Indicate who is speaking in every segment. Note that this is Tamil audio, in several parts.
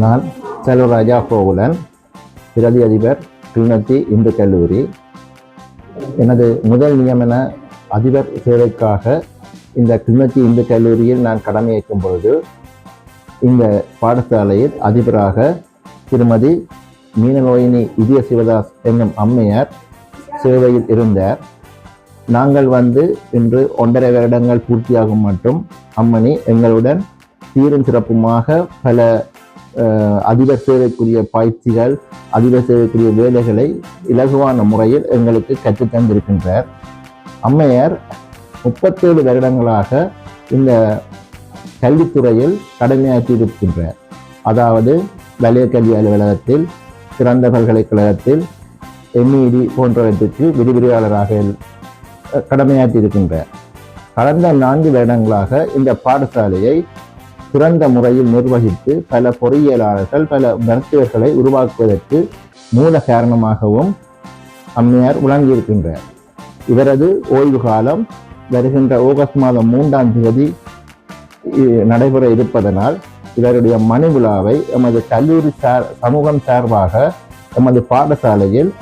Speaker 1: நான் செல்வராஜா கோகுலன், பிரதி அதிபர், கிளிநொச்சி இந்து கல்லூரி. எனது முதல் நியமன அதிபர் சேவைக்காக இந்த கிளிநொச்சி இந்து கல்லூரியில் நான் கடமையேற்கும் பொழுது இந்த பாடசாலையில் அதிபராக திருமதி மீனலோயினி இதய சிவதாஸ் என்னும் அம்மையார் சேவையில் இருந்தார். நாங்கள் இன்று 1.5 வருடங்கள் பூர்த்தியாகும் மட்டும் அம்மணி எங்களுடன் சீரும் சிறப்புமாக பல அதிபர் சேவைக்குரிய பயிற்சிகள், அதிபர் சேவைக்குரிய வேலைகளை இலகுவான முறையில் எங்களுக்கு கற்றுத்தந்திருக்கின்றார். அம்மையார் 37 வருடங்களாக இந்த கல்வித்துறையில் கடமையாற்றியிருக்கின்றார். அதாவது வலய கல்வி அலுவலகத்தில், சிறந்த பல்கலைக்கழகத்தில், MED போன்றவற்றுக்கு விரிவுரையாளராக கடமையாற்றியிருக்கின்றார். கடந்த 4 வருடங்களாக இந்த பாடசாலையை சிறந்த முறையில் நிர்வகித்து பல பொறியியலாளர்கள், பல மருத்துவர்களை உருவாக்குவதற்கு மூல காரணமாகவும் அம்மையார் விளங்கியிருக்கின்றார். இவரது ஓய்வு காலம் வருகின்ற ஆகஸ்ட் மாதம் 3ஆம் தேதி நடைபெற இருப்பதனால் இவருடைய மணி விழாவை எமது கல்லூரி சமூகம் சார்பாக எமது பாடசாலையில்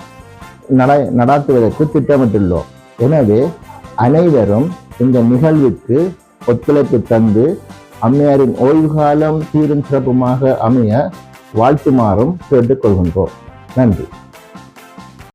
Speaker 1: நடாத்துவதற்கு திட்டமிட்டுள்ளோம். எனவே அனைவரும் இந்த நிகழ்வுக்கு ஒத்துழைப்பு தந்து அம்மையாரின் ஓய்வு காலம் சீரும் சிறப்புமாக அமைய வாழ்த்துமாறும் கேட்டுக்கொள்கின்றோம். நன்றி.